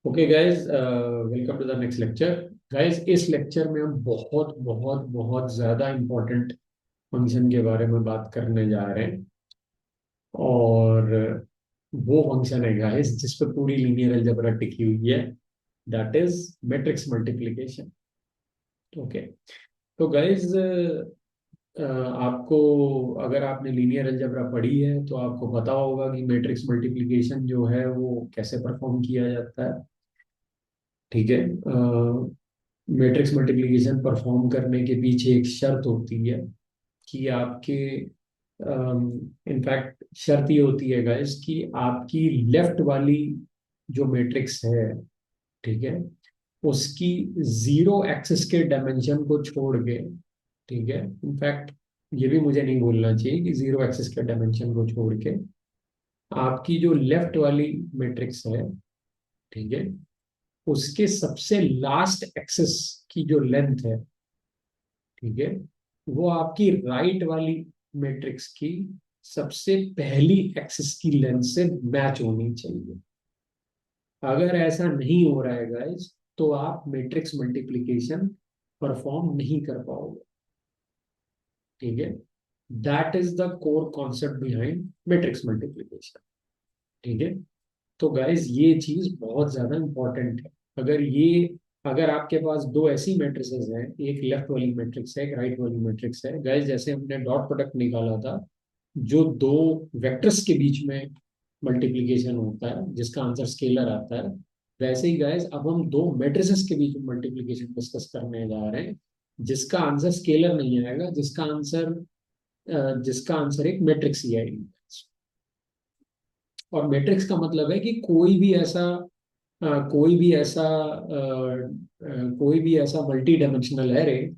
Okay guys, welcome to the next lecture. Guys, इस lecture में हम बहुत बहुत बहुत ज्यादा इंपॉर्टेंट फंक्शन के बारे में बात करने जा रहे हैं। और वो फंक्शन है गाइज जिस पे पूरी लीनियर अलजेब्रा टिकी हुई है। That is matrix multiplication. Okay. तो गाइज, आपको, अगर आपने लीनियर अलजेब्रा पढ़ी है तो आपको पता होगा कि मैट्रिक्स मल्टीप्लिकेशन जो है वो कैसे परफॉर्म किया जाता है। ठीक है। मैट्रिक्स मल्टीप्लिकेशन परफॉर्म करने के पीछे एक शर्त होती है कि आपके, इनफैक्ट शर्त ये होती है गाइस कि आपकी लेफ्ट वाली जो मैट्रिक्स है, ठीक है, उसकी जीरो एक्सिस के डायमेंशन को छोड़ के, ठीक है, इनफैक्ट ये भी मुझे नहीं भूलना चाहिए कि जीरो एक्सिस के डायमेंशन को छोड़ के आपकी जो लेफ्ट वाली मैट्रिक्स है, ठीक है, उसके सबसे लास्ट एक्सिस की जो लेंथ है, ठीक है, वो आपकी राइट वाली मैट्रिक्स की सबसे पहली एक्सिस की लेंथ से मैच होनी चाहिए। अगर ऐसा नहीं हो रहा है गाइस, तो आप मैट्रिक्स मल्टीप्लिकेशन परफॉर्म नहीं कर पाओगे। ठीक है। That is the core concept behind matrix multiplication. ठीक है। तो गाइज, ये चीज बहुत ज्यादा इंपॉर्टेंट है। अगर ये, अगर आपके पास दो ऐसी मैट्रिसेस हैं, एक लेफ्ट वाली मैट्रिक्स है, एक राइट वाली मैट्रिक्स है, गाइज जैसे हमने डॉट प्रोडक्ट निकाला था, जो दो वेक्टर्स के बीच में मल्टीप्लिकेशन होता है जिसका आंसर स्केलर आता है, वैसे ही गाइज अब हम दो मैट्रिसेस के बीच में मल्टीप्लिकेशन डिस्कस करने जा रहे हैं जिसका आंसर स्केलर नहीं आएगा, जिसका आंसर एक मैट्रिक्स ही आएगी। और मैट्रिक्स का मतलब है कि कोई भी ऐसा कोई भी ऐसा मल्टी डायमेंशनल एरे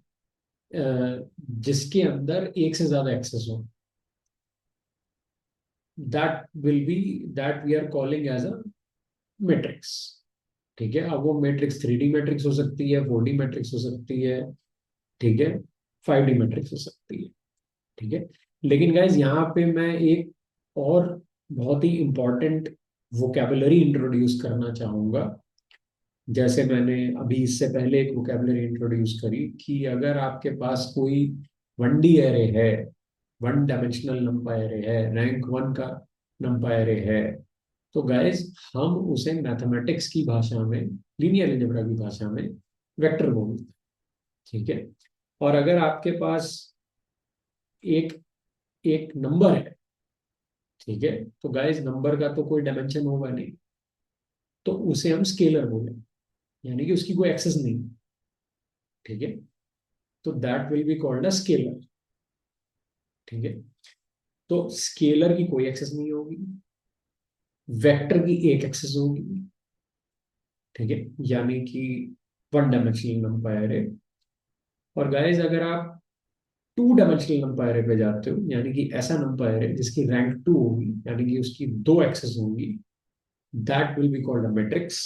जिसके अंदर एक से ज्यादा एक्सेस हो, that we are calling as a matrix. ठीक है। अब वो मैट्रिक्स 3D मैट्रिक्स हो सकती है, 4D मैट्रिक्स हो सकती है, ठीक है, 5D मैट्रिक्स हो सकती है। ठीक है। लेकिन गाइज यहाँ पे मैं एक और बहुत ही इंपॉर्टेंट वोकेबलरी इंट्रोड्यूस करना चाहूंगा। जैसे मैंने अभी इससे पहले एक वोकेबलरी इंट्रोड्यूस करी कि अगर आपके पास कोई 1D एरे है, वन डायमेंशनल नंबर एरे है, रैंक वन का नंबर एरे है, तो गाइस हम उसे मैथमेटिक्स की भाषा में, लीनियर अलजेब्रा की भाषा में वेक्टर बोलते हैं। ठीक है। और अगर आपके पास एक एक नंबर है, ठीक है, तो गाइस नंबर का तो कोई डायमेंशन होगा नहीं, तो उसे हम स्केलर बोलेंगे, यानी कि उसकी कोई एक्सेस नहीं। ठीक है। तो that will be called a scalar. ठीक है। तो स्केलर की कोई एक्सेस नहीं होगी, वेक्टर की एक एक्सेस होगी। ठीक है। यानी कि वन डायमेंशनल नंबर है। और गाइस अगर आप टू डायमेंशनल नंबर पे जाते हो, यानी कि ऐसा नंबर है जिसकी रैंक टू होगी, यानी कि उसकी दो एक्सेस होंगी, that will be called a matrix.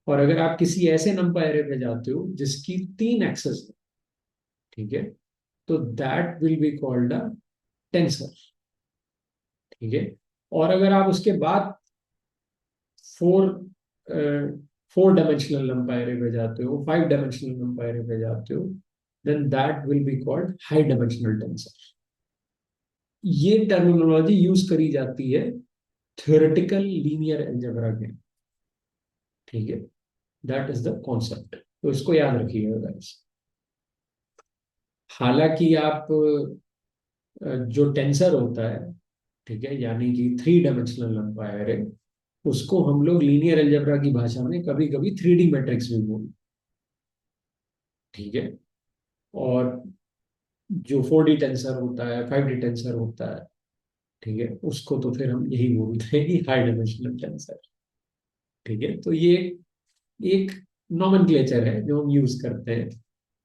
और अगर आप किसी ऐसे नंबर एरे पे जाते हो जिसकी तीन एक्सेस है, ठीक है, तो that will be called a tensor. ठीक है। और अगर आप उसके बाद फोर फोर डायमेंशनल नंबर पे जाते हो, फाइव डायमेंशनल नंबर पे जाते हो, then that will be called high dimensional tensor. ये टर्मिनोलॉजी यूज करी जाती है थ्योरेटिकल लीनियर अलजेब्रा में। ठीक है। दैट इज द कॉन्सेप्ट, तो इसको याद रखिएगा गाइस। हालांकि आप, जो टेंसर होता है, ठीक है, यानी कि थ्री डायमेंशनल नंबर है, उसको हम लोग लीनियर अलजेब्रा की भाषा में कभी कभी 3D मैट्रिक्स भी बोलते हैं। ठीक है। और जो 4D टेंसर होता है, 5D टेंसर होता है, ठीक है, उसको तो फिर हम यही बोलते हैं कि हाई डायमेंशनल टेंसर। ठीक है। तो ये एक नॉमेनक्लेचर है जो हम यूज करते हैं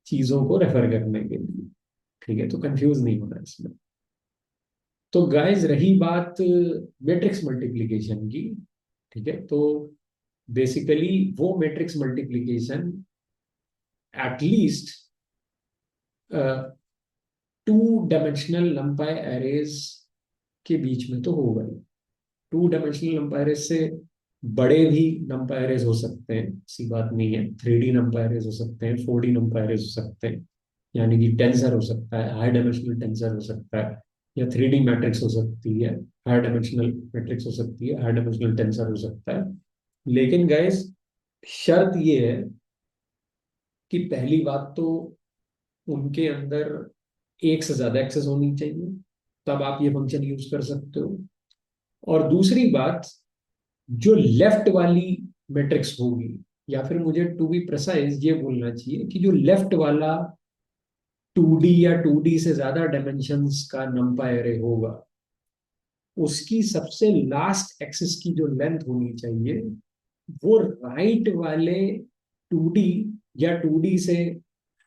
चीजों को रेफर करने के लिए। ठीक है। तो कंफ्यूज नहीं होना इसमें। तो गाइस, रही बात मैट्रिक्स मल्टीप्लिकेशन की, ठीक है, तो बेसिकली वो matrix multiplication at least two dimensional नंपाई arrays के बीच में तो होगा ही। टू डायमेंशनल नंबर एरेज से बड़े भी नंपायर एरेज हो सकते हैं, ऐसी बात नहीं है। 3D नंपायर एरेज हो सकते हैं, 4D नंपायर एरेज हो सकते हैं, यानी कि टेंसर हो सकता है, हाई डायमेंशनल टेंसर हो सकता है, या 3D मैट्रिक्स हो सकती है, हाई डायमेंशनल मैट्रिक्स हो सकती है, हाई डायमेंशनल टेंसर हो सकता है। लेकिन गाइस, शर्त ये है कि पहली बात तो उनके अंदर एक से ज्यादा एक्सेस होनी चाहिए, तब आप ये फंक्शन यूज कर सकते हो। और दूसरी बात, जो लेफ्ट वाली मैट्रिक्स होगी, या फिर मुझे टू बी प्रिसाइज ये बोलना चाहिए कि जो लेफ्ट वाला 2D या 2D से ज्यादा डायमेंशंस का नंपाई एरे होगा, उसकी सबसे लास्ट एक्सिस की जो लेंथ होनी चाहिए, वो राइट वाले 2D या 2D से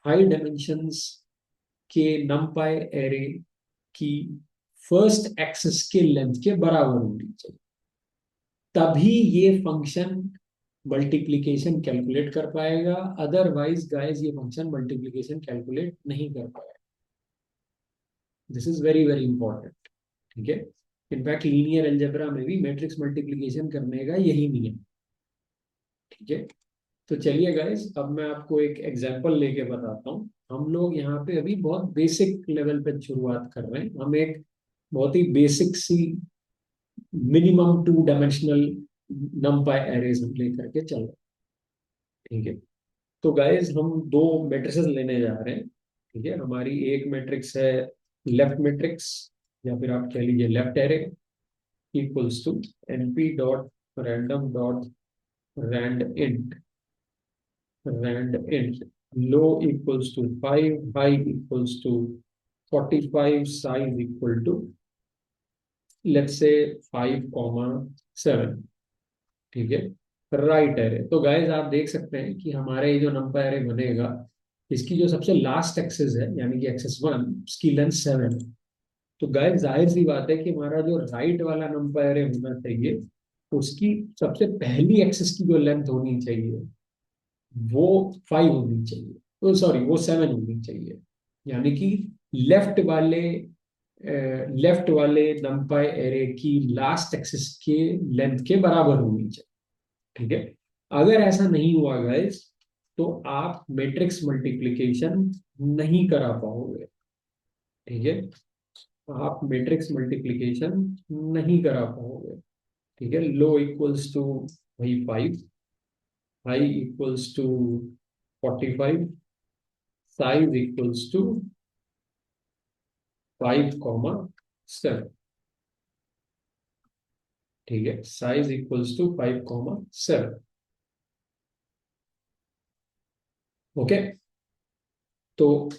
हाई डायमेंशंस के नंपाई एरे की फर्स्ट एक्सिस के लेंथ के बराबर होनी चाहिए। तभी ये फंक्शन मल्टीप्लीकेशन कैलकुलेट कर पाएगा, अदरवाइज गाइस ये फंक्शन मल्टीप्लीकेशन कैलकुलेट नहीं कर पाएगा। This is very very important. ठीक है, इनफैक्ट लीनियर अलजेब्रा में भी मैट्रिक्स मल्टीप्लीकेशन करने का यही नियम। ठीक है, तो चलिए गाइस, अब मैं आपको एक एग्जांपल लेके बताता हूँ। हम लोग यहाँ पे अभी बहुत बेसिक लेवल पे शुरुआत कर रहे हैं, हम एक बहुत ही बेसिक सी मिनिमम 2 डायमेंशनल नमपाई एरेज लेकर के चल रहे हैं। ठीक है, तो गाइस हम दो मैट्रिसेस लेने जा रहे हैं। ठीक है, हमारी एक मैट्रिक्स है लेफ्ट मैट्रिक्स, या फिर आप कह लीजिए left array, equals to np dot random dot rand int, rand int low equals to 5, high equals to 45, size equal to let's say 5,7। ठीक है, राइट एरे। तो गाइस आप देख सकते हैं कि हमारे ये जो नंबर एरे बनेगा, इसकी जो सबसे लास्ट एक्सेस है यानी कि एक्सेस 1, उसकी लेंथ 7 है। तो गाइस जाहिर सी बात है कि हमारा जो राइट वाला नंबर एरे होना चाहिए, उसकी सबसे पहली एक्सेस की जो लेंथ होनी चाहिए वो 5 होनी चाहिए, तो सॉरी वो 7 होनी चाहिए। यानी कि लेफ्ट वाले लेफ्ट वाले नंपाई एरे की लास्ट एक्सिस के लेंथ के बराबर होनी चाहिए। ठीक है, अगर ऐसा नहीं हुआ गाइस, तो आप मैट्रिक्स मल्टीप्लिकेशन नहीं करा पाओगे। ठीक है, आप मैट्रिक्स मल्टीप्लिकेशन नहीं करा पाओगे। ठीक है, लो इक्वल्स टू वही 5, high equals to 45, size equals to 5,7। ठीक है, साइज इक्वल्स टू 5,7। ओके, तो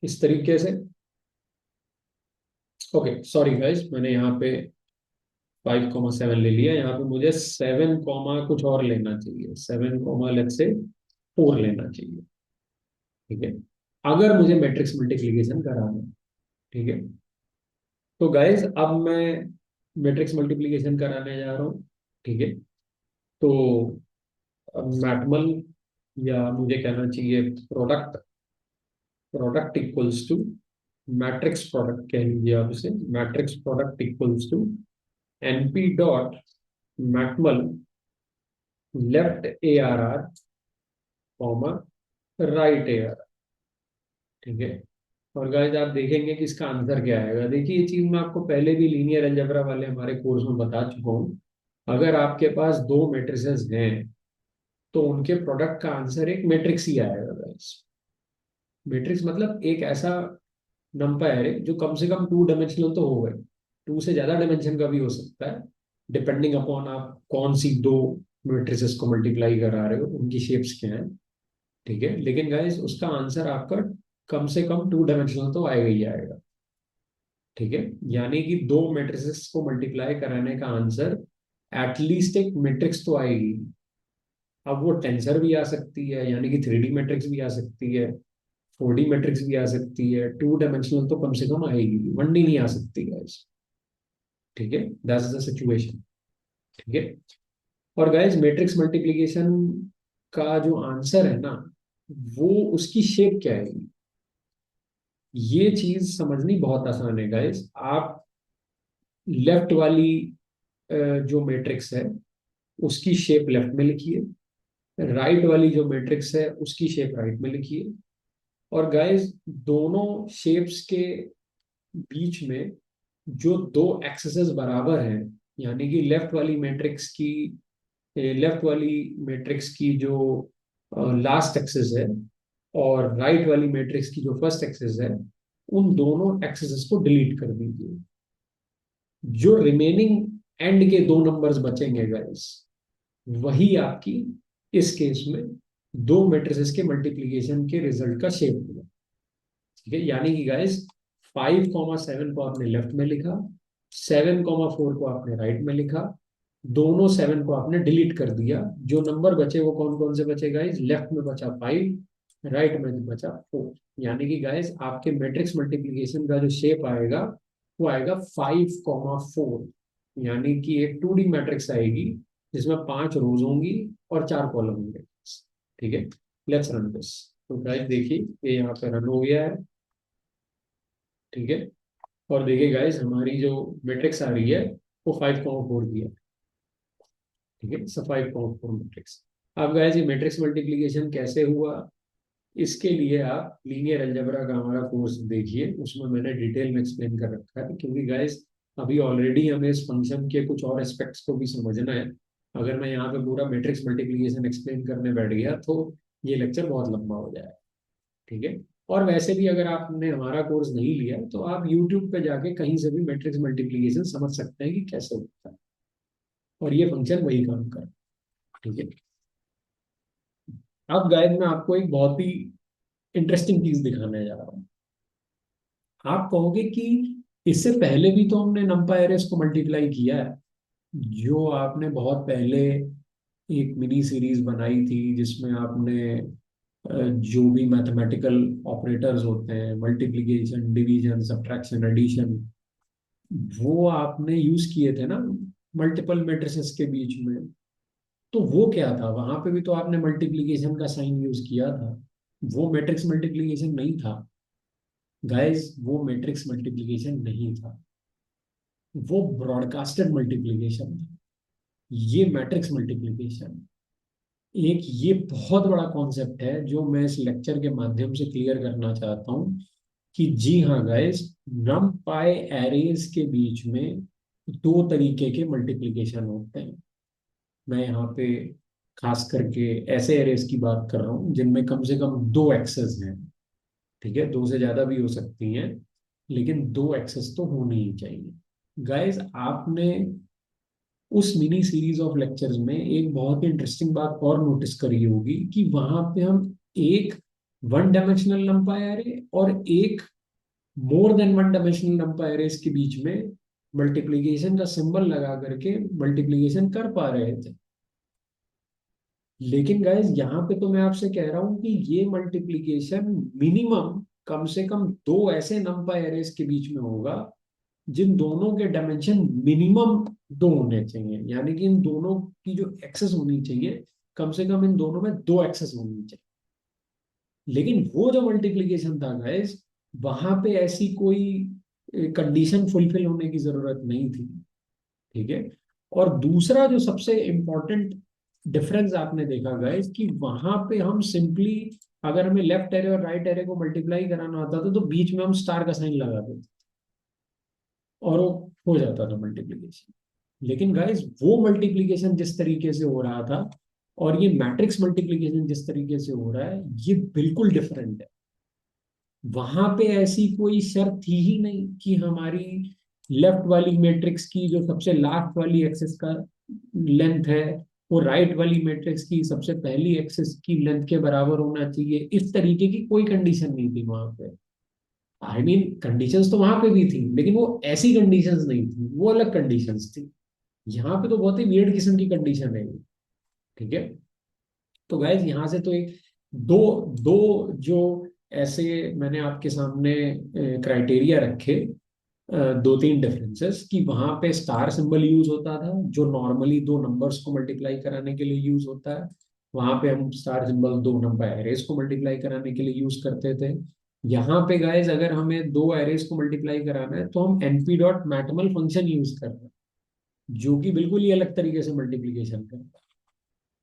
इस तरीके से, ओके सॉरी गाइस, मैंने यहाँ पे 5,7 ले लिया, यहाँ पे मुझे 7 कॉमा कुछ और लेना चाहिए, 7 कॉमा लेट्स से 4 लेना चाहिए। ठीक है, अगर मुझे मैट्रिक्स मल्टीप्लिकेशन कराना है। ठीक है, तो गाइस अब मैं मैट्रिक्स मल्टीप्लिकेशन कराने जा रहा हूँ। ठीक है, तो मैटमल, या मुझे कहना चाहिए product, product equals to matrix product कह लीजिए आप इसे, matrix product equals to np dot matmul left A R R comma right A R. ठीक है, और गाइस आप देखेंगे कि इसका आंसर क्या आएगा। देखिए ये चीज मैं आपको पहले भी लीनियर अलजेब्रा वाले हमारे कोर्स में बता चुका हूँ। अगर आपके पास दो मैट्रिसेस हैं, तो उनके प्रोडक्ट का आंसर एक मैट्रिक्स ही आएगा गाइस। मैट्रिक्स मतलब एक ऐसा नंपायर है जो कम से कम 2 डायमेंशनल तो होगा, 2 से ज्यादा डायमेंशन का भी हो सकता है, डिपेंडिंग अपॉन आप कौन सी दो मैट्रिसेस को मल्टीप्लाई करा रहे हो, उनकी शेप्स क्या है। ठीक है, लेकिन गाइस उसका आंसर आपका कम से कम 2 डायमेंशनल तो आएगा ही आएगा। ठीक है, यानी कि दो मैट्रिसेस को मल्टीप्लाई कराने का आंसर एटलीस्ट एक मैट्रिक्स तो आएगी। अब वो टेंसर भी आ सकती है, यानी कि 3D मैट्रिक्स भी आ सकती है, 4D मैट्रिक्स भी आ सकती है, 2 डायमेंशनल तो कम से कम आएगी, 1D नहीं आ सकती गाइस। ठीक है, दैट्स द सिचुएशन। ठीक है, और गाइस मैट्रिक्स मल्टीप्लिकेशन का जो आंसर है ना, वो उसकी शेप क्या है, ये चीज समझनी बहुत आसान है गाइस। आप लेफ्ट वाली जो मैट्रिक्स है, उसकी शेप लेफ्ट में लिखिए, राइट वाली जो मैट्रिक्स है उसकी शेप राइट में लिखिए। और गाइस दोनों शेप्स के बीच में जो दो एक्सेस बराबर हैं, यानी कि लेफ्ट वाली मैट्रिक्स की जो लास्ट एक्सेस है और राइट वाली मैट्रिक्स की जो फर्स्ट एक्सेस है, उन दोनों एक्सेस को डिलीट कर दीजिए। जो रिमेनिंग एंड के दो नंबर्स बचेंगे गाइस, वही आपकी इस केस में दो मैट्रिसेस के मल्टीप्लीकेशन के रिजल्ट का शेप होगा। ठीक है, यानी कि गाइस 5,7 को आपने लेफ्ट में लिखा, 7,4 को आपने राइट में लिखा, दोनों 7 को आपने डिलीट कर दिया। जो नंबर बचे वो कौन कौन से बचे गाइस? लेफ्ट में बचा 5, राइट में बचा 4। यानी कि गाइस आपके मैट्रिक्स मल्टीप्लीकेशन का जो शेप आएगा वो आएगा 5,4। यानी कि एक 2D मैट्रिक्स आएगी जिसमें 5 रोज होंगी और 4 कॉलम होंगे। ठीक है, लेट्स रन दिस। तो गाइस देखिए ये यहाँ पे रन हो गया है। ठीक है, और देखिए गाइस हमारी जो मैट्रिक्स आ रही है वो 5,4 की है। ठीक है, सो 5,4 मैट्रिक्स। अब गाइस ये मैट्रिक्स मल्टीप्लीकेशन कैसे हुआ, इसके लिए आप लीनियर अलजेब्रा का हमारा कोर्स देखिए, उसमें मैंने डिटेल में एक्सप्लेन कर रखा है। क्योंकि गाइस अभी ऑलरेडी हमें इस फंक्शन के कुछ और एस्पेक्ट्स को भी समझना है। अगर मैं यहाँ पे पूरा मैट्रिक्स मल्टीप्लीकेशन एक्सप्लेन करने बैठ गया तो ये लेक्चर बहुत लंबा हो जाएगा। ठीक है, और वैसे भी अगर आपने हमारा कोर्स नहीं लिया तो आप यूट्यूब पे जाके कहीं से भी मैट्रिक्स मल्टीप्लीकेशन समझ सकते हैं कि कैसे होता है, और ये फंक्शन वही काम कर। ठीक है, अब गाइस मैं आपको एक बहुत ही इंटरेस्टिंग चीज दिखाने जा रहा हूँ। आप कहोगे कि इससे पहले भी तो हमने नंपाई एरेस को मल्टीप्लाई किया है। जो आपने बहुत पहले एक मिनी सीरीज बनाई थी जिसमें आपने जो भी मैथमेटिकल ऑपरेटर्स होते हैं, मल्टीप्लिकेशन, डिवीजन, सब्ट्रैक्शन, एडिशन, वो आपने यूज किए थे ना मल्टीपल मैट्रिसेस के बीच में। तो वो क्या था, वहां पे भी तो आपने मल्टीप्लिकेशन का साइन यूज किया था। वो मैट्रिक्स मल्टीप्लिकेशन नहीं था गाइस, वो मैट्रिक्स मल्टीप्लिकेशन नहीं था, वो ब्रॉडकास्टेड मल्टीप्लिकेशन था। ये मैट्रिक्स मल्टीप्लिकेशन, एक ये बहुत बड़ा कॉन्सेप्ट है जो मैं इस लेक्चर के माध्यम से क्लियर करना चाहता हूँ कि जी हाँ गाइस, नम पाई एरेज के बीच में दो तरीके के मल्टीप्लिकेशन होते हैं। मैं यहाँ पे खास करके ऐसे एरेज की बात कर रहा हूँ जिनमें कम से कम दो एक्सेस हैं। ठीक है, दो से ज्यादा भी हो सकती हैं, लेकिन दो एक्सेस तो होनी ही चाहिए। गाइस आपने उस मिनी सीरीज ऑफ लेक्चर्स में एक बहुत ही इंटरेस्टिंग बात और नोटिस करी होगी कि वहां पे हम एक वन डायमेंशनल नंपाई एरे और एक more than one dimensional NumPy arrays के बीच में मल्टीप्लिकेशन का सिंबल लगा करके मल्टीप्लिकेशन कर पा रहे थे। लेकिन गाइज यहाँ पे तो मैं आपसे कह रहा हूँ कि ये मल्टीप्लिकेशन मिनिमम कम से कम दो ऐसे नंपाई एरेस के बीच में होगा जिन दोनों के डायमेंशन मिनिमम दो होने चाहिए। यानी कि इन दोनों की जो एक्सेस होनी चाहिए, कम से कम इन दोनों में दो एक्सेस होनी चाहिए। लेकिन वो जो मल्टीप्लिकेशन था गाइस, वहां पे ऐसी कोई कंडीशन फुलफिल होने की जरूरत नहीं थी। ठीक है, और दूसरा जो सबसे इंपॉर्टेंट डिफरेंस आपने देखा गाइस कि वहां पे हम सिंपली, अगर हमें लेफ्ट एरे और राइट एरे को मल्टीप्लाई कराना होता था तो बीच में हम स्टार का साइन लगा देते और वो हो जाता था मल्टीप्लीकेशन। लेकिन गाइस वो मल्टीप्लीकेशन जिस तरीके से हो रहा था और ये मैट्रिक्स मल्टीप्लीकेशन जिस तरीके से हो रहा है, ये बिल्कुल डिफरेंट है। वहां पे ऐसी कोई शर्त थी ही नहीं कि हमारी लेफ्ट वाली मैट्रिक्स की जो सबसे लास्ट वाली एक्सेस का लेंथ है वो राइट वाली मैट्रिक्स की सबसे पहली एक्सेस की लेंथ के बराबर होना चाहिए। इस तरीके की कोई कंडीशन नहीं थी वहां पे। आई मीन कंडीशंस तो वहां पे भी थी, लेकिन वो ऐसी कंडीशंस नहीं थी, वो अलग कंडीशंस थी। यहाँ पे तो बहुत ही वियर्ड किस्म की कंडीशन है ये। ठीक है, तो गाइज यहाँ से तो एक दो दो जो ऐसे मैंने आपके सामने क्राइटेरिया रखे, दो तीन डिफरेंसेस कि वहां पे स्टार सिंबल यूज होता था जो नॉर्मली दो नंबर्स को मल्टीप्लाई कराने के लिए यूज होता है। वहां पे हम स्टार सिंबल दो नंबर एरेज को मल्टीप्लाई कराने के लिए यूज करते थे। यहाँ पे गाइज अगर हमें दो एरेज को मल्टीप्लाई कराना है तो हम np डॉट मैटमल फंक्शन यूज कर रहे हैं। जो कि बिल्कुल ही अलग तरीके से मल्टीप्लीकेशन करता है।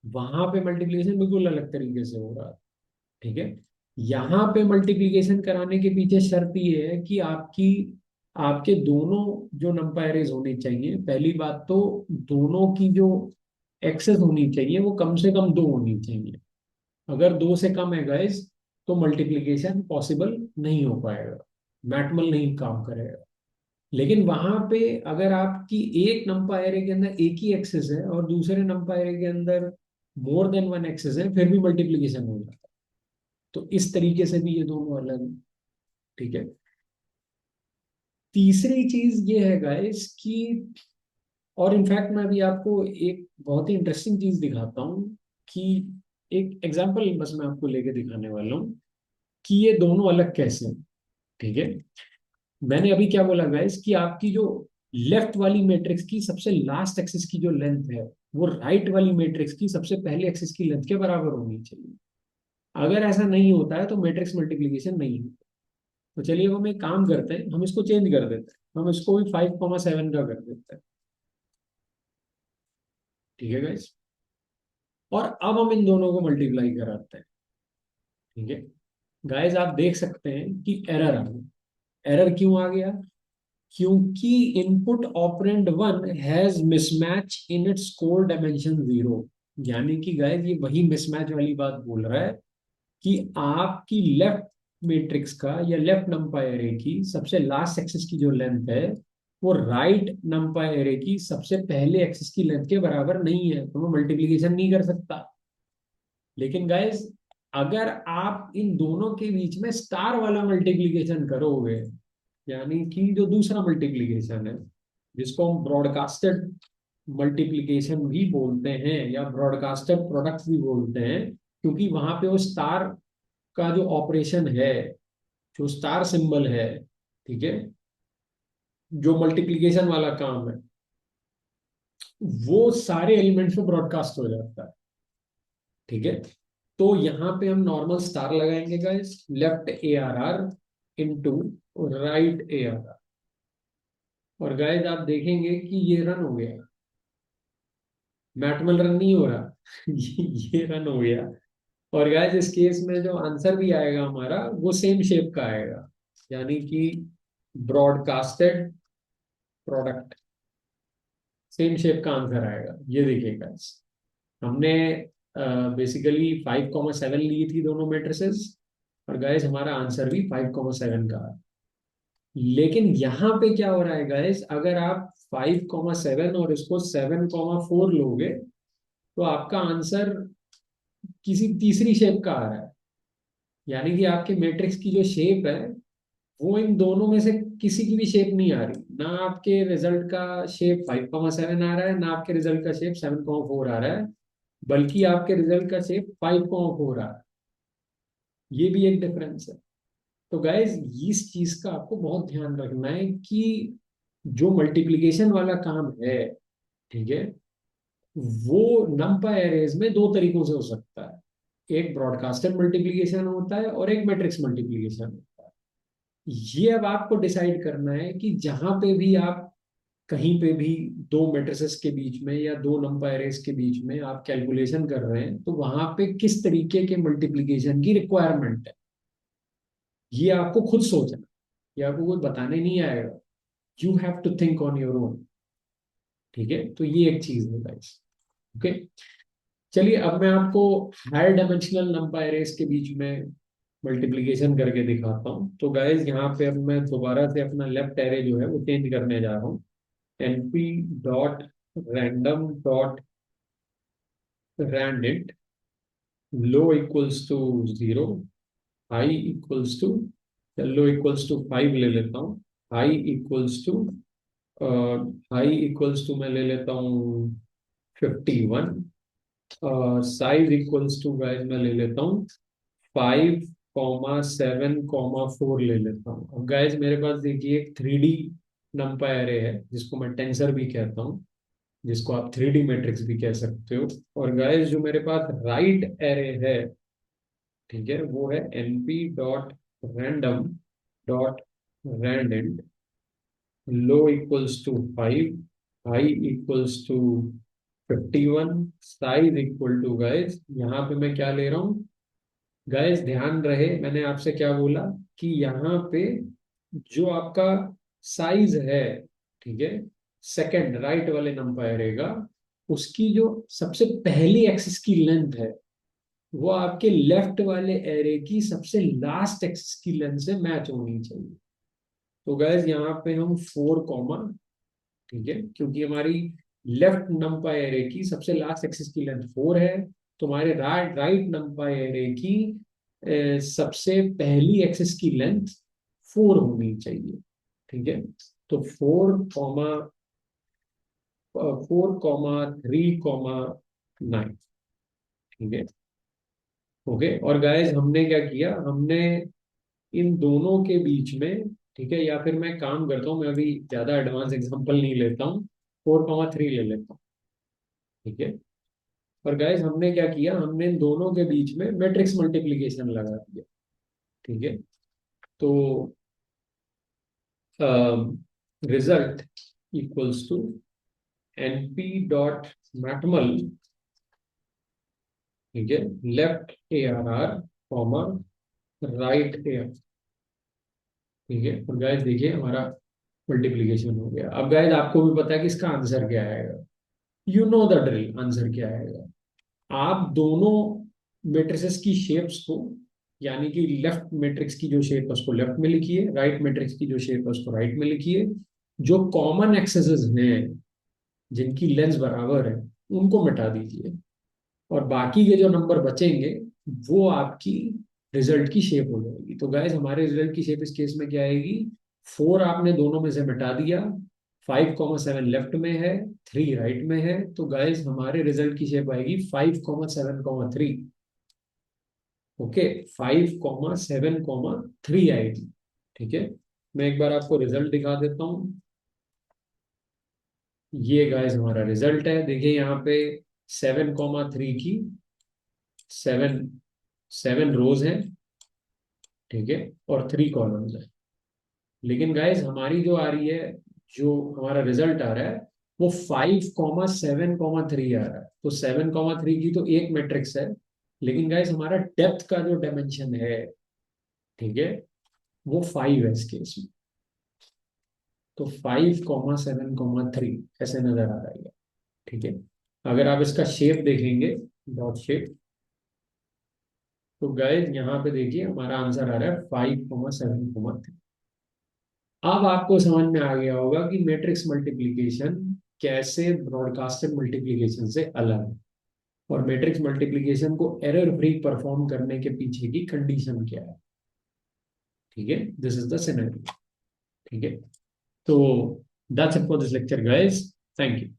वहां पे मल्टीप्लीकेशन बिल्कुल अलग तरीके से हो रहा है। ठीक है। यहाँ पे मल्टीप्लीकेशन कराने के पीछे शर्त ये है कि आपकी आपके दोनों जो नंबर एरेज होने चाहिए, पहली बात तो दोनों की जो एक्सेस होनी चाहिए वो कम से कम दो होनी चाहिए। अगर दो से कम है गाइस, तो मल्टीप्लीकेशन पॉसिबल नहीं हो पाएगा, मैटमल नहीं काम करेगा। लेकिन वहां पे अगर आपकी एक नंबर एरे के अंदर एक ही एक्सेस है और दूसरे नंबर एरे के अंदर मोर देन वन एक्सेस है, फिर भी मल्टीप्लीकेशन हो जाता है। तो इस तरीके से भी ये दोनों अलग हैं। ठीक है। तीसरी चीज ये है गाइस कि, और इनफैक्ट मैं अभी आपको एक बहुत ही इंटरेस्टिंग चीज दिखाता हूँ कि एक एग्जांपल बस मैं आपको लेके दिखाने वाला हूँ कि ये दोनों अलग कैसे हैं। ठीक है। मैंने अभी क्या बोला गाइस कि आपकी जो लेफ्ट वाली मैट्रिक्स की सबसे लास्ट एक्सिस की जो लेंथ है, वो राइट वाली मैट्रिक्स की सबसे पहले एक्सिस की लेंथ के बराबर होनी चाहिए। अगर ऐसा नहीं होता है तो मैट्रिक्स मल्टीप्लीकेशन नहीं होता। तो चलिए अब हम एक काम करते हैं, हम इसको चेंज कर देते हैं, हम इसको भी 5,7 का कर देते हैं। ठीक है गाइस। और अब हम इन दोनों को मल्टीप्लाई कराते हैं। ठीक है। गाइस आप देख सकते हैं कि एरर आ गया। एरर क्यों आ गया? क्योंकि input operand one has mismatch in its core dimension zero. यानी कि गाइस ये वही मिसमैच वाली बात बोल रहा है कि आपकी लेफ्ट मैट्रिक्स का या लेफ्ट नंबर एरे की सबसे लास्ट एक्सिस की जो लेंथ है, वो राइट नंबर एरे की सबसे पहले एक्सिस की लेंथ के बराबर नहीं है, तो मैं मल्टीप्लीकेशन नहीं कर सकता। लेकिन गाइस अगर आप इन दोनों के बीच में स्टार वाला मल्टीप्लीकेशन करोगे, यानी कि जो दूसरा मल्टीप्लीकेशन है जिसको हम ब्रॉडकास्टेड मल्टीप्लीकेशन भी बोलते हैं या ब्रॉडकास्टेड प्रोडक्ट भी बोलते हैं, क्योंकि वहां पे वो स्टार का जो ऑपरेशन है, जो स्टार सिंबल है, ठीक है, जो मल्टीप्लीकेशन वाला काम है, वो सारे एलिमेंट्स में ब्रॉडकास्ट हो जाता है। ठीक है। तो यहाँ पे हम नॉर्मल स्टार लगाएंगे guys, left A R R into right A R R. और गाइस आप देखेंगे कि ये रन हो गया। मैटमल रन नहीं हो रहा ये रन हो गया। और गाइस इस केस में जो आंसर भी आएगा हमारा वो सेम शेप का आएगा, यानी कि ब्रॉडकास्टेड प्रोडक्ट, सेम शेप का आंसर आएगा। ये देखिए गाइस, हमने बेसिकली 5,7 ली थी दोनों मैट्रिसेस, और गाइस हमारा आंसर भी 5,7 का है। लेकिन यहाँ पे क्या हो रहा है गाइस, अगर आप 5,7 और इसको 7,4 लोगे, तो आपका आंसर किसी तीसरी शेप का आ रहा है। यानी कि आपके मैट्रिक्स की जो शेप है वो इन दोनों में से किसी की भी शेप नहीं आ रही। ना आपके रिजल्ट का शेप 5,7 आ रहा है, ना आपके रिजल्ट का शेप 7,4 आ रहा है, बल्कि आपके रिजल्ट का शेप 5,4 आ रहा है। ये भी एक डिफरेंस है। तो गाइज इस चीज का आपको बहुत ध्यान रखना है कि जो मल्टीप्लिकेशन वाला काम है, ठीक है, वो नंबर एरेज में दो तरीकों से हो सकता है। एक ब्रॉडकास्टेड मल्टीप्लिकेशन होता है और एक मैट्रिक्स मल्टीप्लिकेशन होता है। ये अब आपको डिसाइड करना है कि जहां पे भी आप कहीं पे भी दो मैट्रिसेस के बीच में या दो नंबर एरेज के बीच में आप कैलकुलेशन कर रहे हैं, तो वहां पे किस तरीके के मल्टीप्लिकेशन की रिक्वायरमेंट है, ये आपको खुद सोचना है। ये आपको कोई बताने नहीं आएगा। You have to think on your own. ठीक है। तो ये एक चीज है गाइस। ओके। चलिए अब मैं आपको हायर डायमेंशनल नंबर एरेज के बीच में मल्टीप्लिकेशन करके दिखाता हूँ। तो गाइस यहाँ पे अब मैं दोबारा से अपना लेफ्ट एरे जो है वो चेंज करने जा रहा हूँ। np dot random dot randint low equals to 0, high equals to, low equals to 5 ले लेता हूँ, high equals to, high equals to मैं ले लेता हूँ 51, साइज इक्वल्स टू गाइस मैं ले लेता हूँ 5,7,4 ले लेता हूँ। अब गाइस मेरे पास देखिए एक 3D नंबर एरे है जिसको मैं टेंसर भी कहता हूँ, जिसको आप 3D मैट्रिक्स भी कह सकते हो। और गाइस जो मेरे पास राइट एरे है, ठीक है, वो है np dot random dot randint low equals to 5, high equals to 51, size equal to guys, यहाँ पे मैं क्या ले रहा हूँ गाइस, ध्यान रहे मैंने आपसे क्या बोला कि यहाँ पे जो आपका साइज है, ठीक है, सेकंड राइट वाले नंबर रहेगा, उसकी जो सबसे पहली एक्सिस की लेंथ है वो आपके लेफ्ट वाले एरे की सबसे लास्ट एक्सिस की लेंथ से मैच होनी चाहिए। तो गैस यहाँ पे हम 4 कॉमा, ठीक है, क्योंकि हमारी लेफ्ट नंपाई एरे की सबसे लास्ट एक्सिस की लेंथ 4 है, तो हमारे राइट राइट नंपाई एरे की सबसे पहली एक्सिस की लेंथ 4 होनी चाहिए। ठीक है, तो 4,3,9, ठीक है। ओके, और गाइस हमने क्या किया, हमने इन दोनों के बीच में, ठीक है, या फिर मैं काम करता हूँ, मैं अभी ज्यादा एडवांस एग्जांपल नहीं लेता हूँ, 4,3 ले लेता हूँ, ठीक है। और गाइस हमने क्या किया, हमने इन दोनों के बीच में मैट्रिक्स मल्टीप्लिकेशन लगा दिया, ठीक है। तो result equals to NP dot matmul, ठीक है, left A R R comma right A, ठीक है। और गाइस देखिए हमारा मल्टीप्लिकेशन हो गया। अब गाइस आपको भी पता है कि इसका आंसर क्या आएगा, you know the drill, answer क्या आएगा। आप दोनों मेट्रिसेस की शेप्स को, यानी कि लेफ्ट मैट्रिक्स की जो शेप है उसको लेफ्ट में लिखिए, राइट मैट्रिक्स की जो शेप है उसको राइट में लिखिए, जो कॉमन एक्सेसेस हैं जिनकी लेंथ बराबर है उनको मिटा दीजिए, और बाकी के जो नंबर बचेंगे वो आपकी रिजल्ट की शेप हो जाएगी। तो गाइस हमारे रिजल्ट की शेप इस केस में क्या आएगी, 4 आपने दोनों में से मिटा दिया, 5,7 लेफ्ट में है, 3 राइट में है, तो गाइस हमारे रिजल्ट की शेप आएगी 5,7,3। ओके, 5,7,3 आएगी, ठीक है। मैं एक बार आपको रिजल्ट दिखा देता हूँ। ये गाइस हमारा रिजल्ट है, देखिए यहाँ पे 7,3 की 7 7 रोज हैं, ठीक है, और 3 कॉलम्स हैं। लेकिन गाइस हमारी जो आ रही है, जो हमारा रिजल्ट आ रहा है वो 5,7,3 आ रहा है। तो 7,3 की तो एक मैट्रिक्स है, लेकिन गाइस हमारा डेप्थ का जो डायमेंशन है, ठीक है, वो 5 है इस केस में। तो 5,7,3 ऐसे नजर आ रहा है, ठीक है। अगर आप इसका शेप देखेंगे, डॉट शेप, तो गाइस यहाँ पे देखिए हमारा आंसर आ रहा है 5,7,3। अब आपको समझ में आ गया होगा कि मैट्रिक्स मल्टीप्लिकेशन कैसे ब्रॉडकास्टेड मल्टीप्लिकेशन से अलग है, और मैट्रिक्स मल्टीप्लिकेशन को एरर फ्री परफॉर्म करने के पीछे की कंडीशन क्या है, ठीक है। दिस इज द सिनेरियो, ठीक है। तो that's it for this lecture guys, thank you.